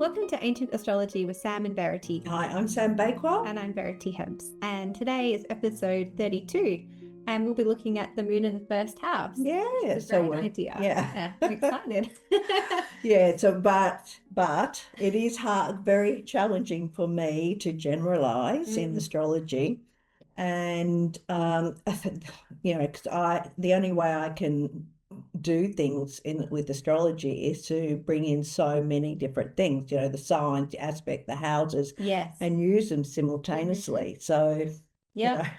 Welcome to Ancient Astrology with Sam and Verity. Hi, I'm Sam Bakewell. And I'm Verity Hibbs. And today is episode 32. And we'll be looking at the moon in the first house. Yeah, so great idea. Yeah, I'm excited. Yeah, so but it is hard, very challenging for me to generalize in astrology, and because the only way I can do things with astrology is to bring in so many different things, the signs, the aspect, the houses, Yes. and use them simultaneously. So yeah.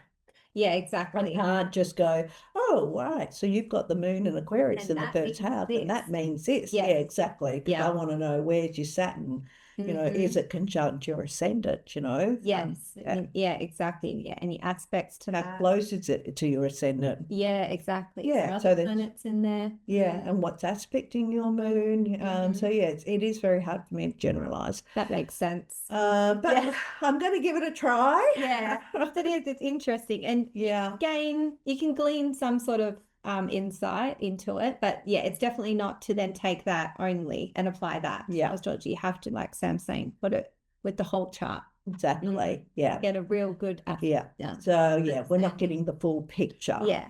Yeah, I exactly. can't just go, oh, right, so you've got the moon in Aquarius And in the that first means house, this. and that means this. Yes. Yeah, exactly. Because Yeah. I want to know, where's your Saturn? Is it conjunct your ascendant, Yes. Yeah, exactly. Yeah, any aspects to How that. close is it to your ascendant? Yeah, exactly. Yeah, so planets in there. Yeah, and what's aspecting your moon? So yeah, it is very hard for me to generalize. That makes sense. But Yeah. I'm going to give it a try. Yeah, it is. It's interesting, and Yeah, you can glean some sort of insight into it, but yeah, it's definitely not to then take that only and apply that. Yeah. Astrology, you have to, like Sam's saying, put it with the whole chart. exactly. Yeah. Get a real good Yeah. So yeah, we're not getting the full picture. Yeah.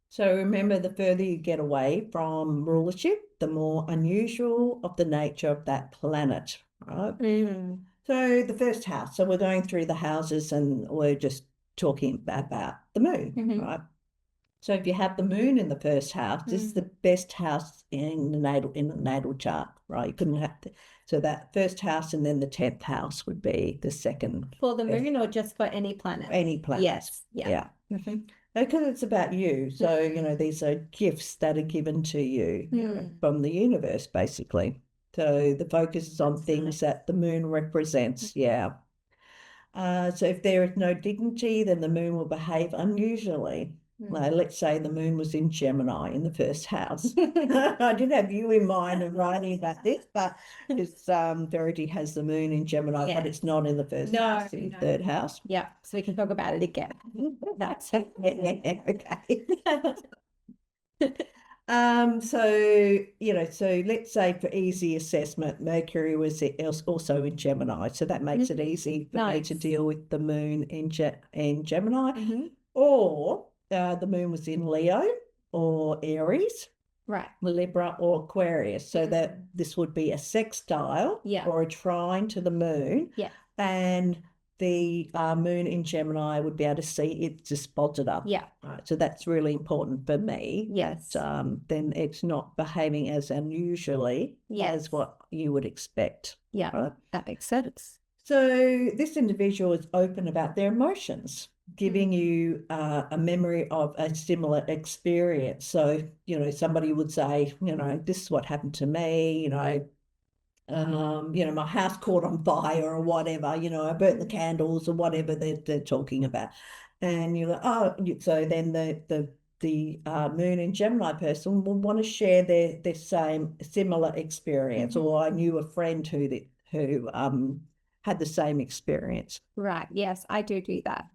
So remember, the further you get away from rulership, the more unusual of the nature of that planet, right? So the first house, so we're going through the houses and we're just talking about the moon, right? So if you have the moon in the first house, this is the best house in the natal chart, right? You couldn't have so that first house and then the 10th house would be the second. For the moon or just for any planet? Any planet. Yes. Yeah. Because it's about you. So, these are gifts that are given to you from the universe, basically. So the focus is on things that the moon represents. Yeah. So if there is no dignity, then the moon will behave unusually. Let's say the moon was in Gemini in the first house. I did have you in mind of writing about this, but it's Verity has the moon in Gemini, but it's not in the first house, in the third house. Yeah, so we can talk about it again. That's okay. So let's say for easy assessment, Mercury was also in Gemini, so that makes it easy for me to deal with the moon in Gemini, or the moon was in Leo or Aries, right, Libra or Aquarius, so that this would be a sextile or a trine to the moon, and the moon in Gemini would be able to see it just spotted up. Yeah. Right. So that's really important for me. Yes. Then it's not behaving as unusually as what you would expect. Yeah. Right? That makes sense. So this individual is open about their emotions, giving you a memory of a similar experience. So, somebody would say, this is what happened to me, my house caught on fire or whatever, I burnt the candles or whatever they're talking about. And you're like, so then the moon in Gemini person will want to share their similar experience, or I knew a friend who had the same experience. Right. Yes, I do that.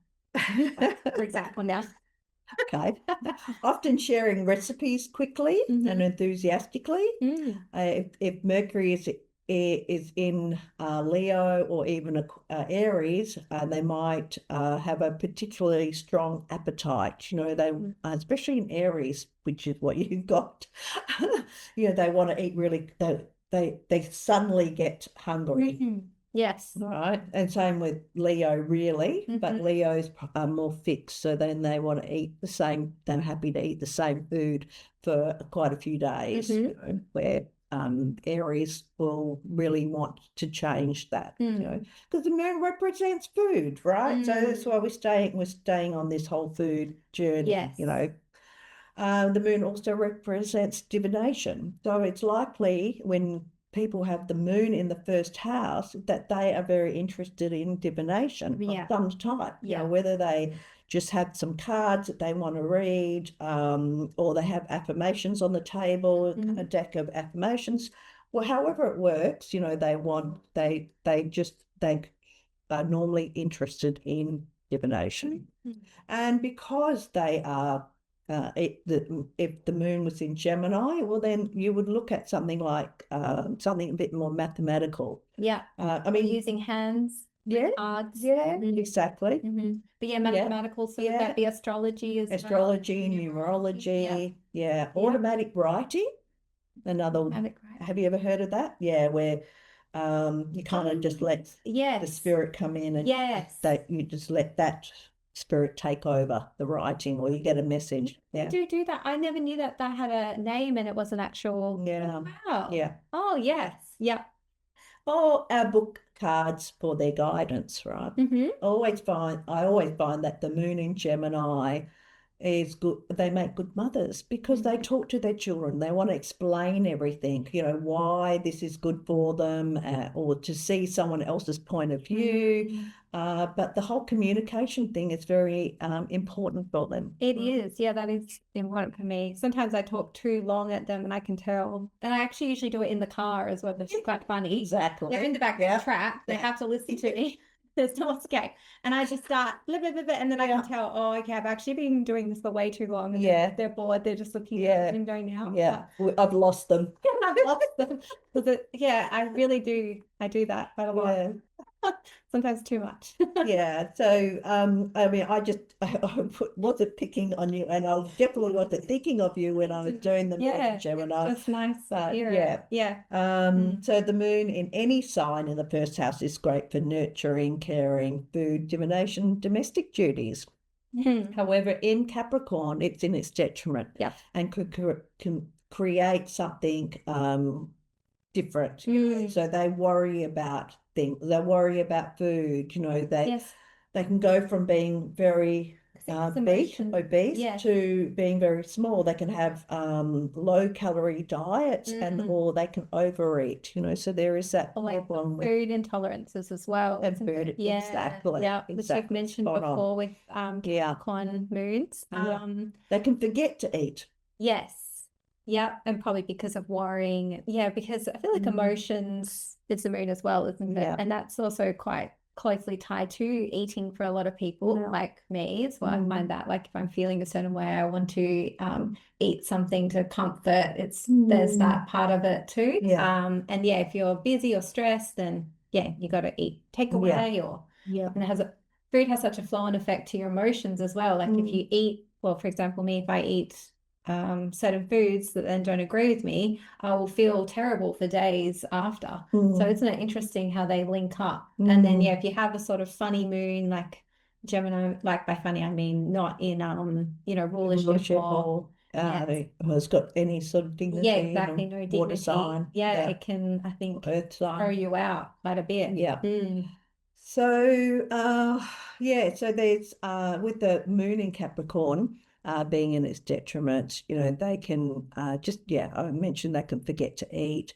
For example, now. Okay. Often sharing recipes quickly and enthusiastically. If Mercury is in Leo or even Aries, they might have a particularly strong appetite. They especially in Aries, which is what you've got. They want to eat really. They suddenly get hungry. Yes. Right. And same with Leo, really. But Leos are more fixed. So then they want to eat the same, they're happy to eat the same food for quite a few days, where Aries will really want to change that, because the moon represents food, right? So that's why we're staying on this whole food journey, The moon also represents divination. So it's likely when people have the moon in the first house that they are very interested in divination of some type, whether they just have some cards that they want to read, or they have affirmations on the table, a deck of affirmations. Well, however it works, they are normally interested in divination. And because they are if the moon was in Gemini, well, then you would look at something like something a bit more mathematical. Yeah. I mean, using hands, yeah, cards. yeah, exactly. But yeah, mathematical, so would that be astrology as well? Astrology, numerology, yeah. Automatic writing. Another, have you ever heard of that? Yeah, where you kind of just let the spirit come in and you just let that spirit take over the writing, or you get a message. Yeah. Do that. I never knew that had a name and it was an actual. Yeah. Wow. Yeah. Oh, yes. Yeah. Or our book cards for their guidance, right? I always find that the moon in Gemini is good. They make good mothers because they talk to their children. They want to explain everything, why this is good for them, or to see someone else's point of view. But the whole communication thing is very important for them. It is. Yeah, that is important for me. Sometimes I talk too long at them and I can tell. And I actually usually do it in the car as well. It's quite funny. Exactly. They're in the back of the track. They have to listen to me. There's no escape. And I just start blah, blah, blah, blah, and then I can tell, oh, okay, I've actually been doing this for way too long. And they're bored. They're just looking at what I'm doing now. Yeah, I've lost them. I've lost them. I really do. I do that quite a lot. Yeah. Sometimes too much. Yeah. So, I mean, I wasn't picking on you, and I definitely wasn't thinking of you when I was doing the moon Gemini. That's nice. Yeah. So the moon in any sign in the first house is great for nurturing, caring, food, divination, domestic duties. However, in Capricorn, it's in its detriment. Yeah. And can create something different. So they worry about things. They worry about food. They can go from being very obese to being very small. They can have low calorie diets or they can overeat. So there is that problem with food intolerances as well. And food, exactly. Yeah, which I've mentioned before with Capricorn moons. They can forget to eat. Yes. Yeah, and probably because of worrying. Yeah, because I feel like emotions, it's the moon as well, isn't it? Yeah. And that's also quite closely tied to eating for a lot of people, like me. So I find that, like, if I'm feeling a certain way, I want to eat something to comfort. There's that part of it too. Yeah. And if you're busy or stressed, then you got to eat takeaway or and food has such a flow-on effect to your emotions as well. Like if you eat, well, for example, me, if I eat certain foods that then don't agree with me, I will feel terrible for days after. So isn't it interesting how they link up? And then if you have a sort of funny moon like Gemini, like by funny I mean not in rulership or has got any sort of dignity. Yeah, exactly. No dignity. Water sign. It can, I think, Earth sign. Throw you out quite a bit. Yeah. So so there's with the moon in Capricorn being in its detriment, they can I mentioned they can forget to eat.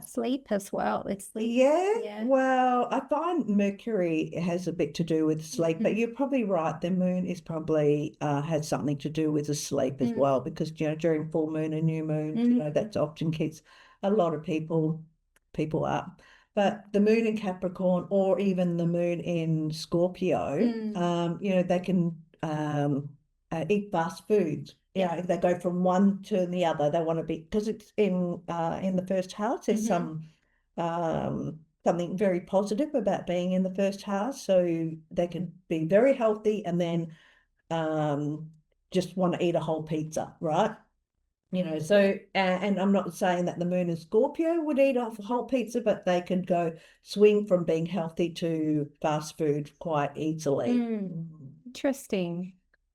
Sleep as well. It's sleep. Yeah. Well, I find Mercury has a bit to do with sleep, but you're probably right. The moon is probably has something to do with the sleep as well, because during full moon and new moon, that often keeps a lot of people up. But the moon in Capricorn or even the moon in Scorpio, they can eat fast foods. If they go from one to the other, they want to be, because it's in the first house. There's something very positive about being in the first house. So they can be very healthy and then just want to eat a whole pizza, right? So, and I'm not saying that the moon in Scorpio would eat off a whole pizza, but they can swing from being healthy to fast food quite easily. Interesting.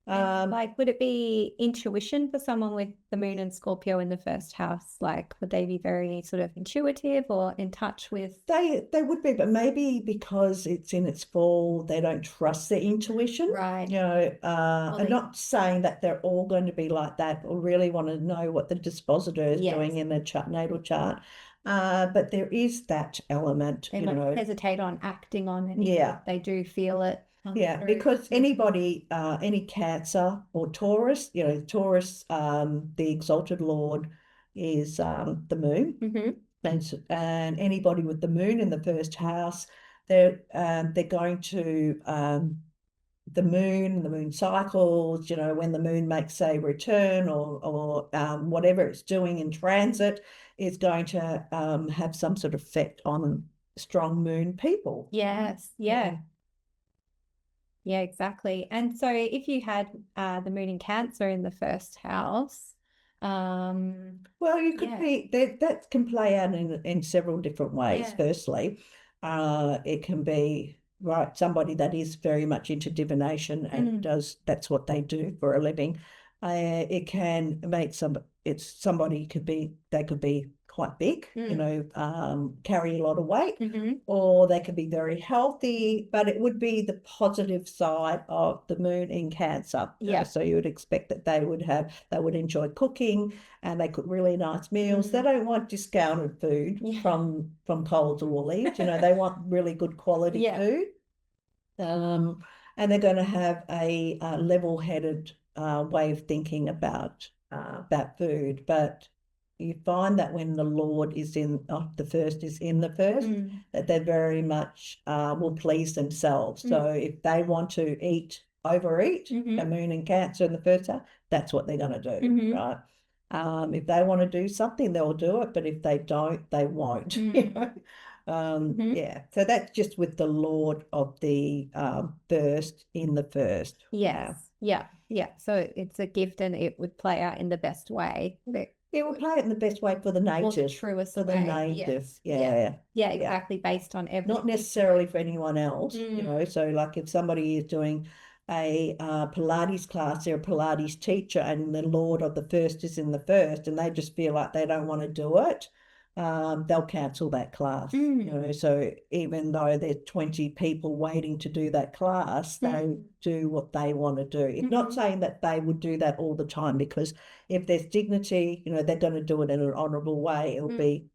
Would it be intuition for someone with the moon and Scorpio in the first house? Like, would they be very sort of intuitive or in touch with? They would be, but maybe because it's in its fall, they don't trust their intuition. Right. I'm not saying that they're all going to be like that or really want to know what the dispositor is doing in the natal chart. But there is that element. They might hesitate on acting on it. Yeah. They do feel it. Yeah, because anybody, any Cancer or Taurus, Taurus, the exalted Lord is the moon, and anybody with the moon in the first house, they're going to the moon cycles, when the moon makes a return or whatever it's doing in transit is going to have some sort of effect on strong moon people. Yes. Yeah. Yeah, exactly. And so if you had the moon in Cancer in the first house, well, you could be that can play out in several different ways. Firstly, it can be somebody that is very much into divination and that's what they do for a living. It can make somebody could be quite big, carry a lot of weight, or they could be very healthy, but it would be the positive side of the moon in Cancer. Yeah. So you would expect that they would enjoy cooking and they cook really nice meals. They don't want discounted food from Coles or Woolies. They want really good quality food. And they're going to have a level-headed way of thinking about food. But you find that when the Lord is the first is in the first, that they very much will please themselves. So if they want to overeat, a moon in Cancer in the first house, that's what they're going to do, right? If they want to do something, they'll do it, but if they don't, they won't. Yeah. So that's just with the Lord of the first in the first. Yes. Yeah. So it's a gift, and it would play out in the best way. It will play it in the best way for the native. The truest for the way. native. Yeah, exactly. Based on everything. Not necessarily for anyone else, so like if somebody is doing a Pilates class, they're a Pilates teacher and the Lord of the first is in the first and they just feel like they don't want to do it, they'll cancel that class. So even though there's 20 people waiting to do that class, they do what they want to do. It's not saying that they would do that all the time, because if there's dignity, they're going to do it in an honourable way. It'll be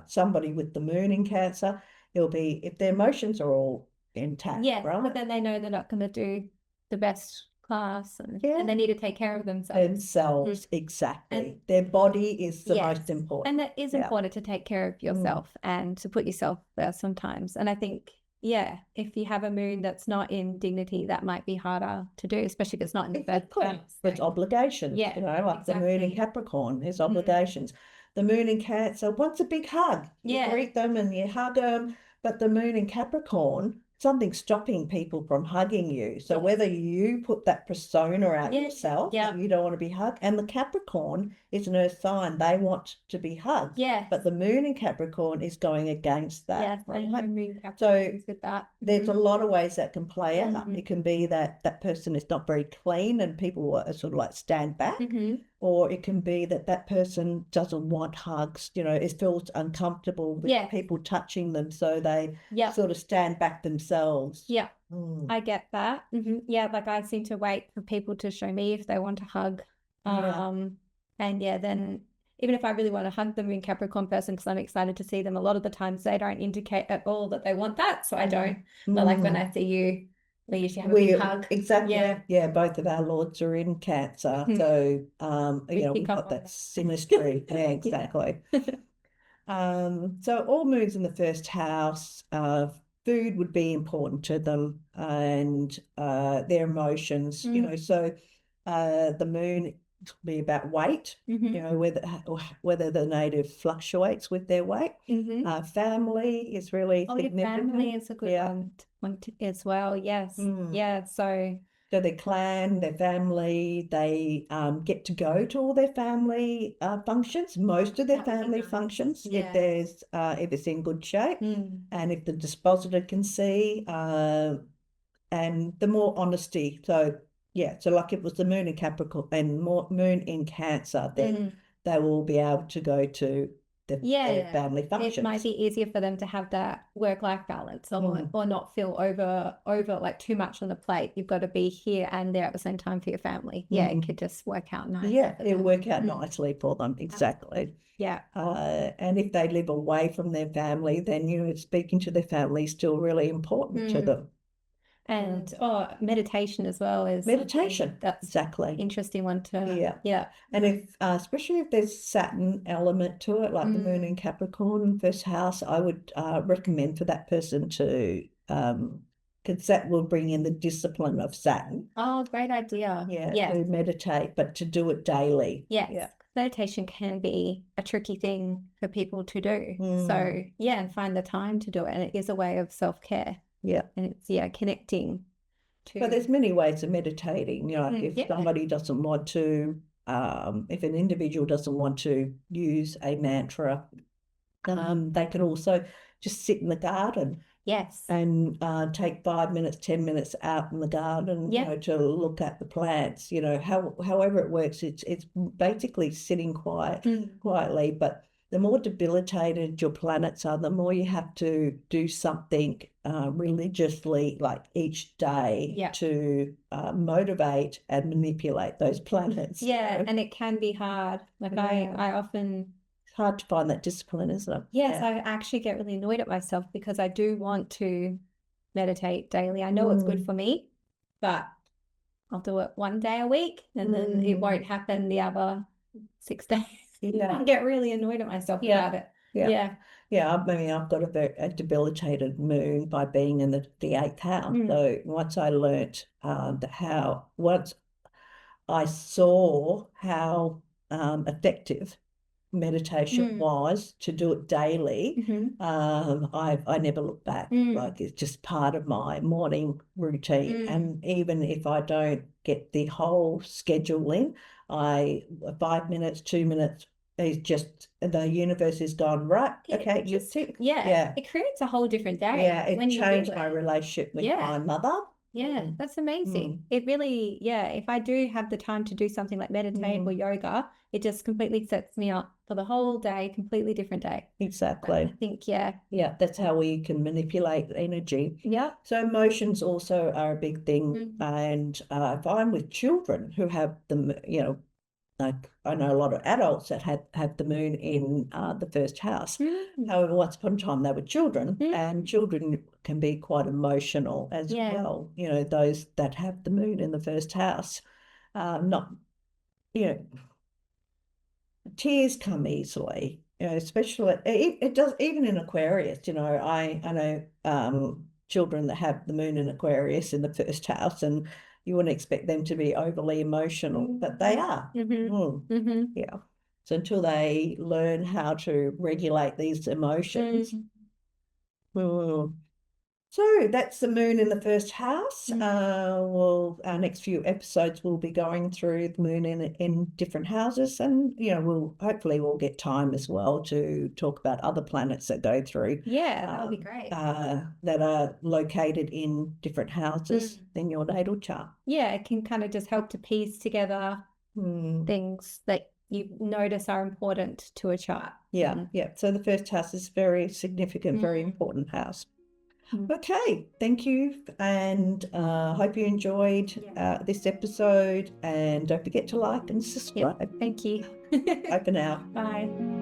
somebody with the moon in Cancer. It'll be if their emotions are all intact, right? But then they know they're not going to do the best class, and they need to take care of themselves. Exactly. And their body is the most important, and that is important, to take care of yourself and to put yourself there sometimes. And I think if you have a moon that's not in dignity, that might be harder to do, especially if it's not in the first house. It's obligations. Like the moon in Capricorn is obligations. The moon in Cancer wants a big hug. You greet them and you hug them, but the moon in Capricorn, something's stopping people from hugging you. So whether you put that persona out yourself, you don't want to be hugged, and the Capricorn is an earth sign, they want to be hugged. But the moon in Capricorn is going against that. So there's a lot of ways that can play out. It can be that person is not very clean and people are sort of like stand back. Or it can be that person doesn't want hugs, it feels uncomfortable with people touching them, so they sort of stand back themselves. I get that. Like I seem to wait for people to show me if they want to hug. And then even if I really want to hug the moon Capricorn person because I'm excited to see them, a lot of the times they don't indicate at all that they want that, so I don't. But like when I see you, we usually have a big hug. Exactly. Both of our lords are in Cancer. So we've got that synastry. Exactly. So all moons in the first house, food would be important to them, and their emotions, so the moon be about weight, whether the native fluctuates with their weight. Family is really significant. Family is a good one as well. So their clan, their family, they get to go to all their family functions, most of their family functions, if it's in good shape, and if the dispositor can see, and the more honesty. So like if it was the moon in Capricorn and moon in Cancer, then they will be able to go to their family functions. It might be easier for them to have that work-life balance, or not feel over like too much on the plate. You've got to be here and there at the same time for your family. It could just work out nicely. It'll work out nicely for them. Exactly. And if they live away from their family, then speaking to their family is still really important to them. And meditation as well is meditation. That's exactly interesting one to And if especially if there's Saturn element to it, like the moon in Capricorn first house, I would recommend for that person to because that will bring in the discipline of Saturn. Oh, great idea. Yeah. To meditate, but to do it daily. Yes. Yeah. Meditation can be a tricky thing for people to do. So, and find the time to do it. And it is a way of self-care. Yeah. And it's, connecting to... But there's many ways of meditating. If somebody doesn't want to, if an individual doesn't want to use a mantra, they can also just sit in the garden. Yes. And take 5 minutes, 10 minutes out in the garden, to look at the plants. However it works, it's basically sitting quietly. But the more debilitated your planets are, the more you have to do something religiously, like each day, to motivate and manipulate those planets. Yeah, and it can be hard. Like I often... hard to find that discipline, isn't it? Yes, I actually get really annoyed at myself because I do want to meditate daily. I know it's good for me, but I'll do it 1 day a week and then it won't happen the other 6 days. I get really annoyed at myself about it. Yeah. I mean, I've got a debilitated moon by being in the 8th house. So once I learnt once I saw how effective meditation was to do it daily, I never look back. Like, it's just part of my morning routine. And even if I don't get the whole schedule in, 5 minutes, 2 minutes is just, the universe is gone, right? Okay, just it creates a whole different day. It changed my relationship with my mother. That's amazing. It really, if I do have the time to do something like meditate or yoga, it just completely sets me up for the whole day, completely different day. Exactly. I think, that's how we can manipulate energy. So emotions also are a big thing. And if I'm with children who have them, like, I know a lot of adults that have the moon in the 1st house. However, once upon a time they were children, and children can be quite emotional as well. Those that have the moon in the 1st house, tears come easily. Especially it does even in Aquarius. I know children that have the moon in Aquarius in the 1st house, and you wouldn't expect them to be overly emotional, but they are. So until they learn how to regulate these emotions. So that's the moon in the 1st house. Our next few episodes will be going through the moon in different houses, and we'll get time as well to talk about other planets that go through. That would be great. That are located in different houses in your natal chart. It can kind of just help to piece together things that you notice are important to a chart. So the 1st house is very significant, very important house. Okay, thank you, and hope you enjoyed this episode, and don't forget to like and subscribe. Thank you. Bye for now. Bye.